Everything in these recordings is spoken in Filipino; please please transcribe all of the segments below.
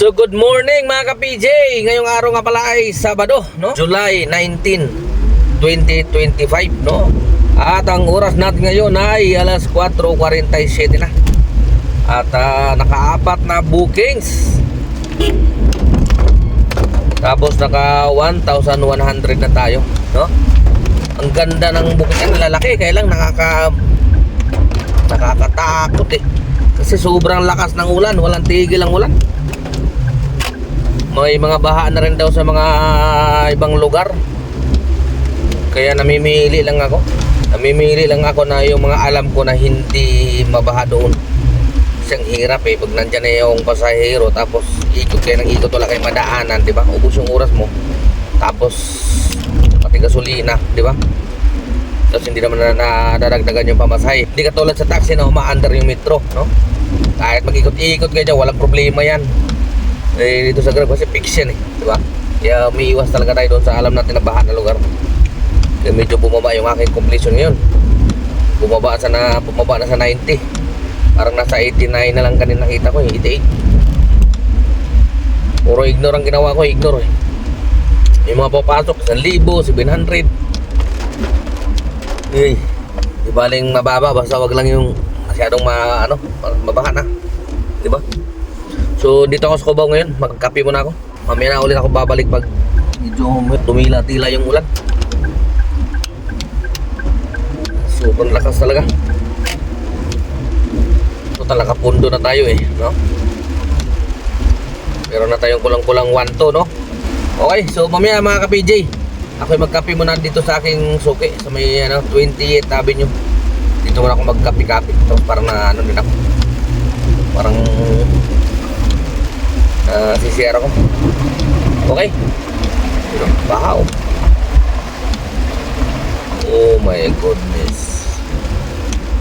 So good morning mga ka-PJ. Ngayong araw nga pala ay Sabado, no? July 19, 2025, no? At ang oras natin ngayon ay alas 4:47 na. At naka-apat na bookings. Tapos naka 1,100 na tayo, no? Ang ganda ng booking, ang lalaki, kaya lang nakakatakot eh. Kasi sobrang lakas ng ulan, walang tigil ang ulan. May mga baha na rin daw sa mga ibang lugar. Kaya namimili lang ako na yung mga alam ko na hindi mabaha doon. Kasi ang hirap eh, pag nandyan na yung pasahero, tapos ikot kayo ng ikot, wala kayo madaanan, di ba? Ubus yung oras mo, tapos pati gasolina, di ba? Tapos hindi naman na nadadagdagan yung pamasahe. Hindi katulad sa taxi na umaandar yung metro, no? Kahit mag-ikot-ikot kayo dyan, walang problema yan. Eh, dito sa Grab kasi fix yan eh, di ba? Kaya umiiwas talaga tayo doon sa alam natin na baha na lugar. Kaya medyo bumaba yung aking completion ngayon. Bumaba na sa 90. Parang nasa 89 na lang kanina nakita ko, 88. Puro ignore ang ginawa ko, ignore eh. Yung mga papasok, 1,000, 700. Eh, di baling mababa, basta wag lang yung masyadong mabaha na, di ba? So dito ako sa Cubao ngayon, magkape muna ako. Mamaya na ulit ako babalik pag medyo tumila-tila yung ulan. Sobrang lakas talaga. So talaga pundo na tayo eh, no? Meron na tayong kulang-kulang 1-2, no? Okay, so mamaya mga ka-PJ, ako'y magkape muna dito sa aking suki sa may 28th Avenue. Dito muna ako magkape-kape. Tapos parang din ako. Parang sisiyara ko. Okay. Bahaw. Oh my goodness.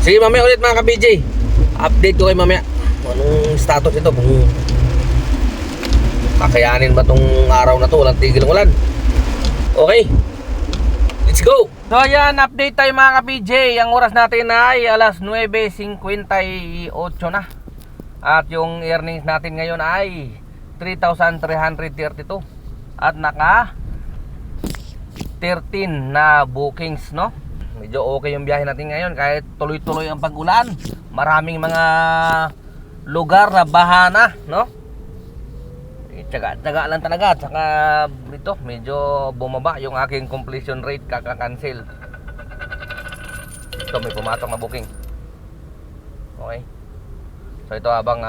Sige mamaya ulit mga ka-PJ. Update ko kayo mamaya anong status ito, kung kakayanin ba tong araw na to, walang tigil ng ulan. Okay, let's go. So ayan, update tayo mga ka-PJ. Ang oras natin ay alas 9:58 na. At yung earnings natin ngayon ay 3,332 at naka 13 na bookings, no? Medyo okay yung biyahe natin ngayon kahit tuloy-tuloy ang pag-ulan. Maraming mga lugar na baha na, no? Tsaga lang talaga. Tsaka ito, medyo bumaba yung aking completion rate, kaka-cancel. Ito, may pumatok na booking. Okay. So ito habang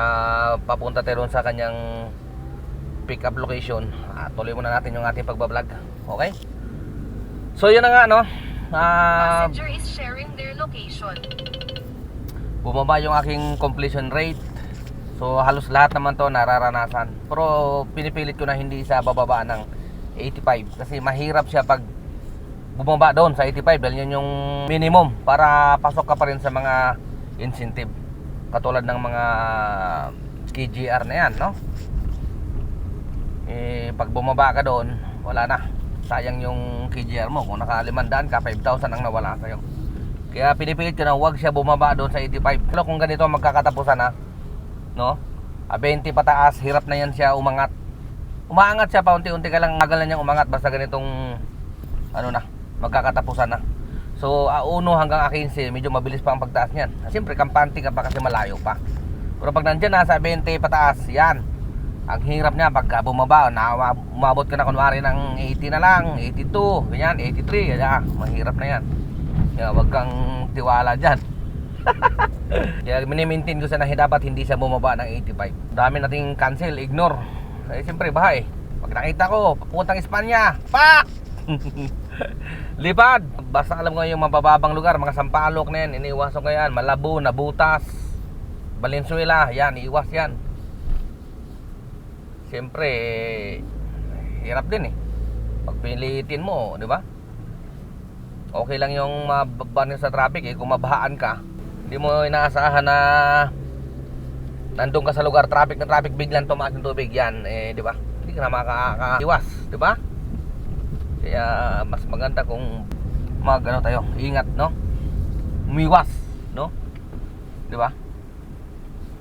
papunta tayo sa kanyang pick up location, tuloy muna natin yung ating pagbablog. Okay? So yun na nga, no? Passenger is sharing their location. Bumaba yung aking completion rate. So halos lahat naman to nararanasan. Pero pinipilit ko na hindi sa bababa ng 85 kasi mahirap siya pag bumaba doon sa 85 dahil yun yung minimum para pasok ka pa rin sa mga incentive katulad ng mga KGR na yan, no? Eh pag bumaba ka doon, wala na. Sayang yung KGR mo. Kung naka 500 ka, 5,000 ang nawala sa'yo. Kaya pinipilit ko na huwag siya bumaba doon sa 85. Pero kung ganito magkakatapusan na, no? 20 pataas, hirap na yan siya umangat. Umaangat siya pa unti-unti ka lang, magal na niyang umangat basta ganitong magkakatapusan na. So 1 hanggang 15, medyo mabilis pa ang pagtaas niyan. Siyempre kampante ka pa kasi malayo pa. Pero pag nandiyan na sa 20 pataas, yan. Ang hirap niya pagka bumaba, umabot ka na kunwari ng 80 na lang, 82, ganyan, 83, kaya mahirap na yan. Kaya wag kang tiwala dyan. Kaya minimaintain ko siya na dapat hindi siya bumaba ng 85. Dami nating cancel, ignore. Eh siyempre bahay. Pag nakita ko, papuntang Espanya, pak! Lipad. Basta alam ko yung mabababang lugar, mga Sampaloc na yan, iniiwasan ko yan. Malabo, Nabutas, Valenzuela, yan, iiwas yan. Siyempre hirap din eh pag pilitin mo, di ba? Okay lang yung mababan sa traffic eh, kung mabahaan ka, hindi mo inaasahan na nandun ka sa lugar, traffic na traffic, biglang tumaas ng tubig, yan eh, di ba? Hindi ka na makakaiwas, di ba? Kaya mas maganda kung tayo, ingat, no? Umiwas, no? Di ba?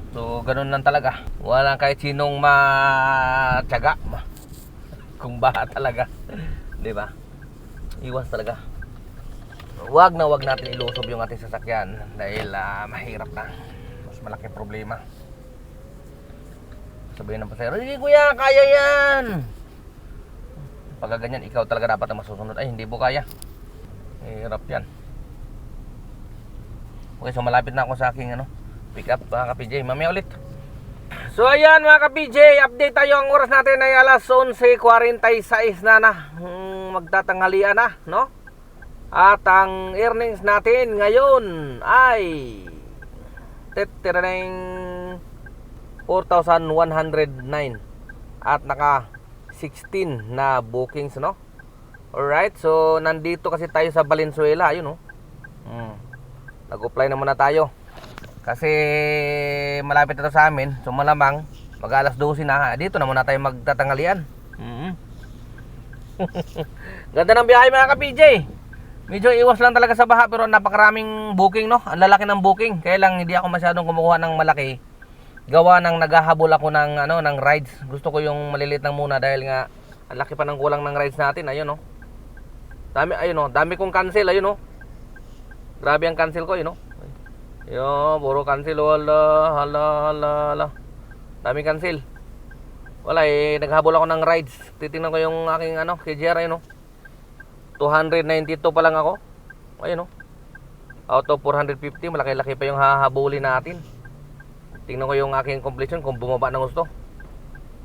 So, ganun lang talaga. Walang kahit sinong matyaga. Kung baha talaga. Di ba? Iwas talaga. Wag natin ilusob yung ating sasakyan dahil mahirap na. Mas malaking problema. Sabihin ng pasahero, "Hindi kuya, kaya yan." Pagka ganyan, ikaw talaga dapat ang masusunod. Ay, hindi po kaya. Hirap yan. Okay, so malapit na ako sa aking pick up mga ka-PJ. Mamaya ulit. So ayan mga ka-PJ, update tayo. Ang oras natin ay alas 11:46 na. Magtatanghalian na, no? At ang earnings natin ngayon ay 4,109 at naka 16 na bookings, no? Alright, so nandito kasi tayo sa Valenzuela, ayun, no? Nag-apply na muna tayo kasi malapit na to sa amin. So malamang mag alas 12 na. Dito na muna tayo magtatanghalian. Ganda ng biyahe mga ka-PJ. Medyo iwas lang talaga sa baha pero napakaraming booking, no? Ang lalaki ng booking. Kaya lang hindi ako masyadong kumukuha ng malaki. Gawa ng naghahabol ako ng ng rides. Gusto ko yung maliliit lang muna dahil nga ang laki pa ng kulang ng rides natin. Ayun, no? Dami, ayun, no? Dami kong cancel, ayun, no? Grabe ang cancel ko, yun, no? Yo, puro cancel. Hala. Daming cancel. Wala naghabol ako ng rides. Titingnan ko yung aking KJR, ayun, no? 292 pa lang ako. Ayun, no? Out of 450, malaki-laki pa yung hahabulin natin. Tingnan ko yung aking completion kung bumaba ng gusto.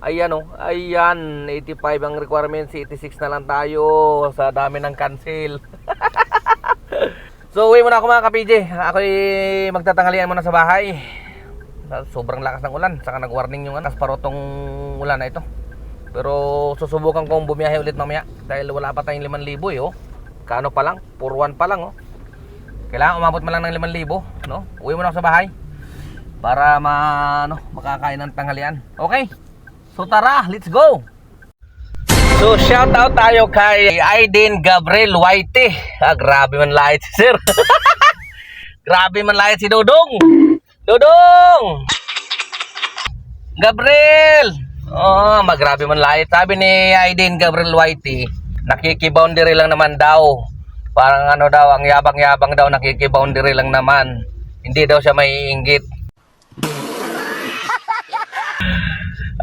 Ayan, no? Ayan, 85 ang requirements, 86 na lang tayo sa dami ng cancel. So uwi muna ako mga ka-PJ. Ako'y magtatanghalian muna sa bahay. Sobrang lakas ng ulan. Saka nag-warning yung parotong ulan na ito. Pero susubukan kong bumiyahe ulit mamaya. Dahil wala pa tayong 5,000 oh. Kano pa lang? 4,1 pa lang, oh. Kailangan umabot man lang ng 5,000, no? Uwi muna ako sa bahay para makakain ng tanghalian. Okay? So tara, let's go! So shout out tayo kay Aiden Gabriel White. Grabe man lahit si sir. Grabe man lahit si Dodong. Dodong! Gabriel! Grabe man lahit. Sabi ni Aiden Gabriel White, nakikiboundary lang naman daw. Parang daw, ang yabang-yabang daw, nakikiboundary lang naman. Hindi daw siya maiinggit.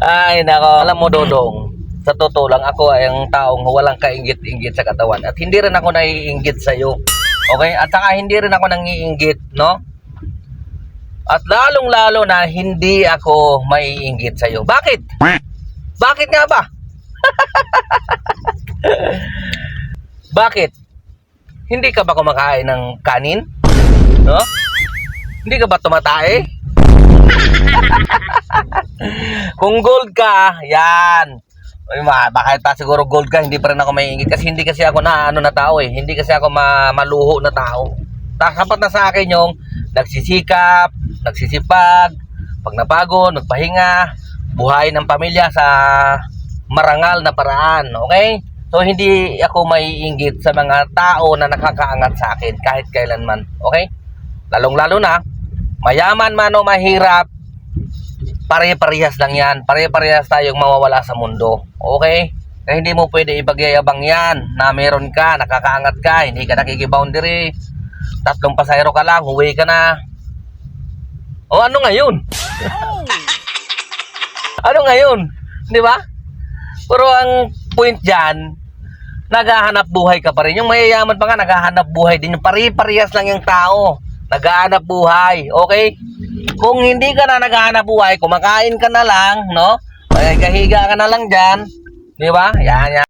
Ay nako, alam mo Dodong, sa totoo lang ako ay ang taong walang kainggit-inggit sa katawan. At hindi rin ako naiinggit sa iyo. Okay? At saka hindi rin ako nangiinggit, no? At lalong-lalo na hindi ako maiinggit sa iyo. Bakit? Bakit nga ba? Bakit? Hindi ka ba kumakain ng kanin? No? Hindi ka ba tumatae? Kung gold ka, yan. Bakit pa siguro gold ka, hindi pa rin ako maiingit kasi hindi kasi ako na tao eh. Hindi kasi ako maluho na tao. Sapat na sa akin yung nagsisikap, nagsisipag, pag napagod, magpahinga, buhay ng pamilya sa marangal na paraan, okay? So hindi ako maiinggit sa mga tao na nakakaangat sa akin kahit kailanman, okay? Lalong-lalo na mayaman man o mahirap, pare-parehas lang yan. Pare-parehas tayong mawawala sa mundo. Okay? Kaya hindi mo pwede ipagyayabang yan na meron ka, nakakaangat ka, hindi ka nakikiboundary. 3 pasahero ka lang, huwi ka na. O ano ngayon? Ano ngayon? Di ba? Pero ang point dyan, naghahanap buhay ka pa rin. Yung mayayaman pa nga, naghahanap buhay din. Yung pare-parehas lang yung tao. Naghahanap buhay. Okay? Kung hindi ka na naghahanap buhay, kumakain ka na lang, no? Kahiga ka na lang dyan. Di ba? Yan.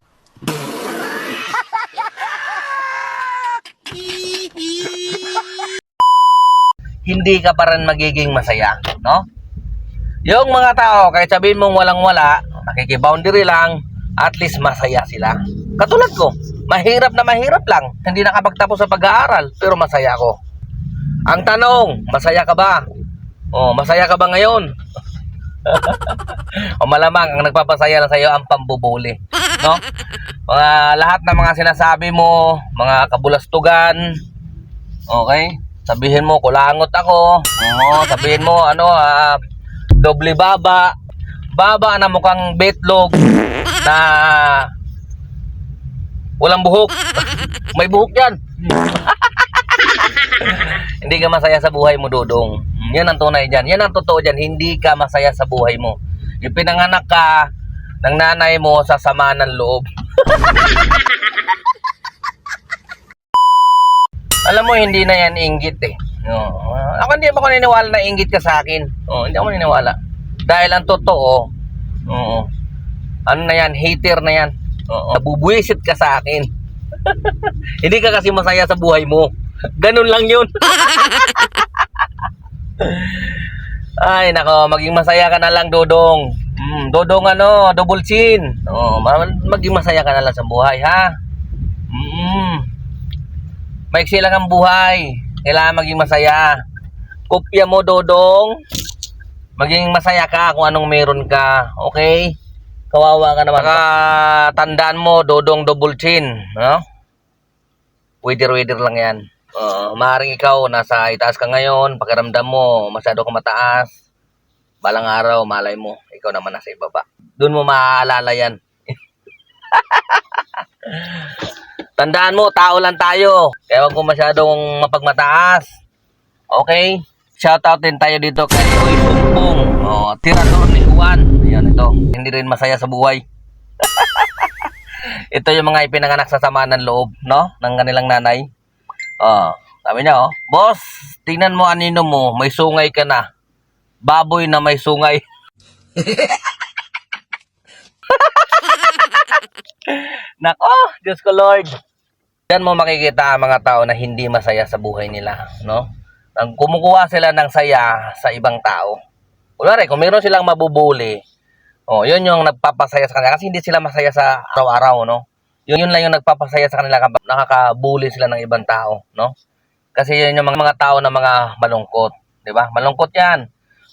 Hindi ka pa rin magiging masaya, no? Yung mga tao, kahit sabihin mong walang-wala, nakikiboundary lang, at least masaya sila. Katulad ko, mahirap lang. Hindi nakapagtapos sa pag-aaral, pero masaya ako. Ang tanong, masaya ka ba? Masaya ka ba ngayon? O malamang ang nagpapasaya lang sa iyo ang pambubuli, no? Lahat ng mga sinasabi mo, mga kabulastugan, okay? Sabihin mo kulangot ako. Sabihin mo doble baba, baba na mukhang betlog na walang buhok. May buhok yan. Hindi ka masaya sa buhay mo, Dodong. Yan ang tunay dyan. Yan ang totoo dyan. Hindi ka masaya sa buhay mo. Yung pinanganak ka ng nanay mo sa sama ng loob. Alam mo, hindi na yan inggit eh. Ako hindi ako naniniwala na inggit ka sa akin. Hindi ako naniniwala. Dahil ang totoo, ano na yan, hater na yan. Nabubuisit ka sa akin. Hindi ka kasi masaya sa buhay mo. Ganun lang yun. Ay nako, maging masaya ka na lang, Dodong. Dodong double chin. Maging masaya ka na lang sa buhay, ha? Maiksi lang ang buhay. Kailangan maging masaya. Kopya mo, Dodong. Maging masaya ka kung anong meron ka. Okay? Kawawa ka naman. Tandaan mo, Dodong double chin. No? Waiter lang yan. Maaaring ikaw, nasa itaas ka ngayon, pakiramdam mo, masyado ka mataas. Balang araw, malay mo, ikaw naman nasa ibaba. Doon mo maaalala yan. Tandaan mo, tao lang tayo. Kaya huwag ko masyadong mapagmataas. Okay? Shoutout din tayo dito kay Uy Sumpong. Tirador ni Juan. Ayan, ito. Hindi rin masaya sa buhay. Ito yung mga ipinanganak sa sama ng loob, no? Ng kanilang nanay. Sabi niya, boss, tingnan mo anino mo, may sungay ka na. Baboy na may sungay. Nako, Diyos ko Lord. Yan mo makikita ang mga tao na hindi masaya sa buhay nila, no? Ang kumukuha sila ng saya sa ibang tao. Kunwari, kung meron silang mabubuli, yun yung nagpapasaya sa kanila kasi hindi sila masaya sa araw-araw, no? Yun lang yung nagpapasaya sa kanila kapag nakakabuli sila ng ibang tao, no? Kasi yun yung mga tao na mga malungkot, di ba? Malungkot yan.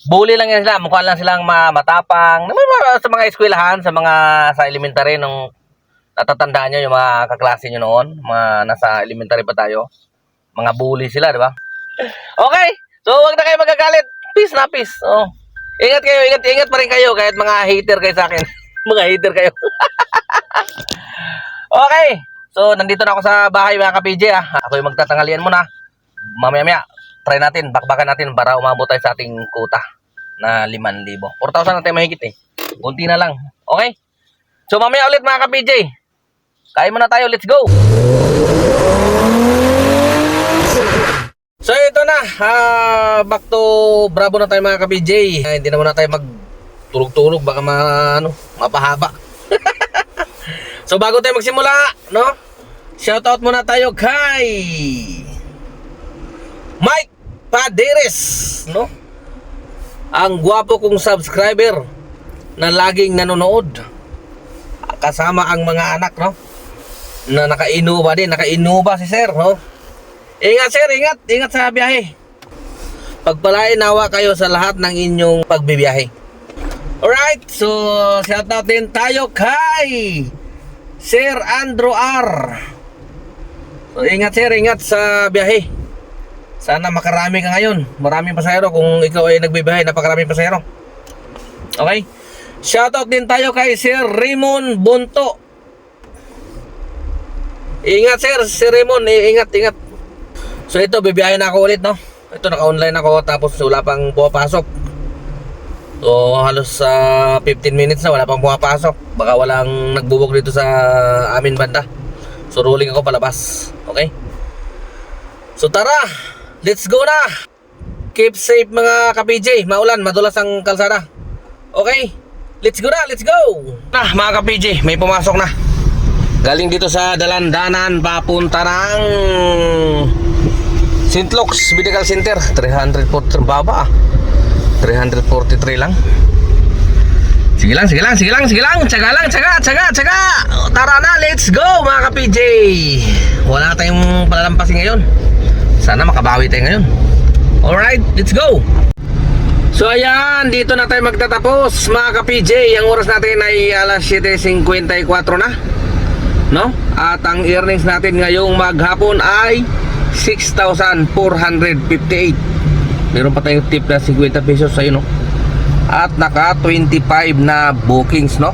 Bully lang yan sila, mukha lang silang matapang. Sa mga eskwelahan, sa elementary, nung natatandaan nyo yung mga kaklase nyo noon, mga nasa elementary pa tayo, mga bully sila, di ba? Okay, so wag na kayo magagalit. Peace na peace. Ingat kayo, ingat pa rin kayo kahit mga hater kayo sa akin. Mga hater kayo. Okay, so nandito na ako sa bahay mga ka-PJ. Ako yung magtatanghalian muna. Mamaya-maya, try natin, bakbakan natin para umabot tayo sa ating kuta na 5,000. 4,000 natin mahigit eh. Kunti na lang. Okay? So mamaya ulit mga ka-PJ. Kain muna tayo, let's go! So ito na, back to Bravo na tayo mga ka-PJ. Hindi na muna tayo magtulog-tulog, baka mapahaba. So bago tayo magsimula, no? Shoutout muna tayo kay Mike Paderes, no? Ang gwapo kong subscriber na laging nanonood. Kasama ang mga anak, no? Na nakainuba din, nakainuba si sir, no? Ingat sir, ingat sa biyahe. Pagpalain nawa kayo sa lahat ng inyong pagbibiyahe. Alright, so shoutout din tayo kay Sir Andrew R. So ingat sir, ingat sa biyahe. Sana makarami ka ngayon. Maraming pasahero kung ikaw ay nagbibiyahe, napakaraming pasahero. Okay? Shoutout din tayo kay Sir Raymond Bunto. Ingat sir, Sir Raymond, ingat. So ito, bibiyahe na ako ulit, no? Ito, naka-online ako tapos wala pang pumapasok. So halos 15 minutes na wala pang pumapasok. Baka walang nagbubog dito sa amin banda. So rolling ako palabas. Okay? So tara, let's go na. Keep safe mga ka-PJ. Maulan, madulas ang kalsada. Okay? Let's go na, let's go. Mga ka-PJ, may pumasok na. Galing dito sa Dalandanan papunta ng St. Luke's Medical Center. 343 baba. 343 lang. Sige lang. Tsaga lang. Tara na, let's go mga ka-PJ. Wala tayong palalampasin ngayon. Sana makabawi tayo ngayon. Alright, let's go. So ayan, dito na tayo magtatapos mga ka-PJ. Ang oras natin ay alas 7:54 na, no? At ang earnings natin ngayong maghapon ay 6,458. Meron pa tayong tip na 50 pesos sa'yo, no? At naka 25 na bookings, no?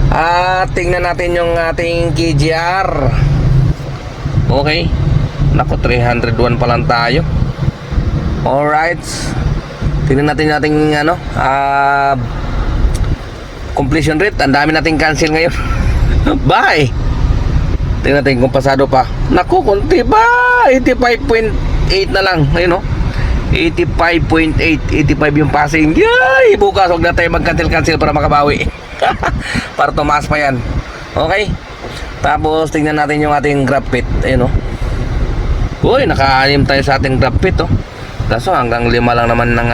At tingnan natin yung ating KGR. Okay. Nako, 301 pa lang tayo. Alright. Tingnan natin yung ating completion rate. Ang dami nating cancel ngayon. Bye. Tingnan natin kung pasado pa. Naku, konti ba? 85.8 na lang. Ayun, no? 85.8. 85 yung passing. Yay! Bukas, huwag na tayo mag-cancel para makabawi. Para tumaas pa yan. Okay? Tapos, tingnan natin yung ating grab pit. Ayun, no? Uy, naka-anim tayo sa ating grab pit, oh. Kaso hanggang 5 lang naman ng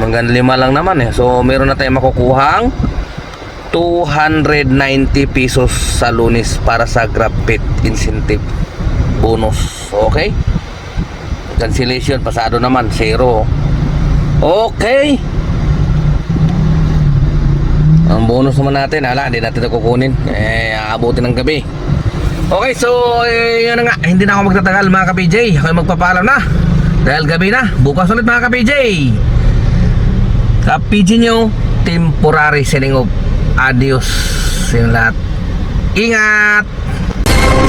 hanggang 5 lang naman eh. So meron na tayong makukuhang 290 pesos sa Lunes para sa grab pit incentive bonus. Okay? Cancellation pasado naman 0. Okay. Ang bonus naman natin, hindi natin ito kukunin. Aabutin ng gabi. Okay, so yun na nga. Hindi na ako magtatagal mga ka-PJ. Ako magpapaalam na dahil gabi na. Bukas ulit mga ka-PJ. Ka-PJ nyo, temporary selling off. Adios yung lahat. Ingat.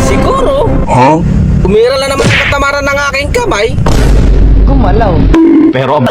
Siguro umira lang naman ang katamaran ng aking kamay. Gumalaw. Pero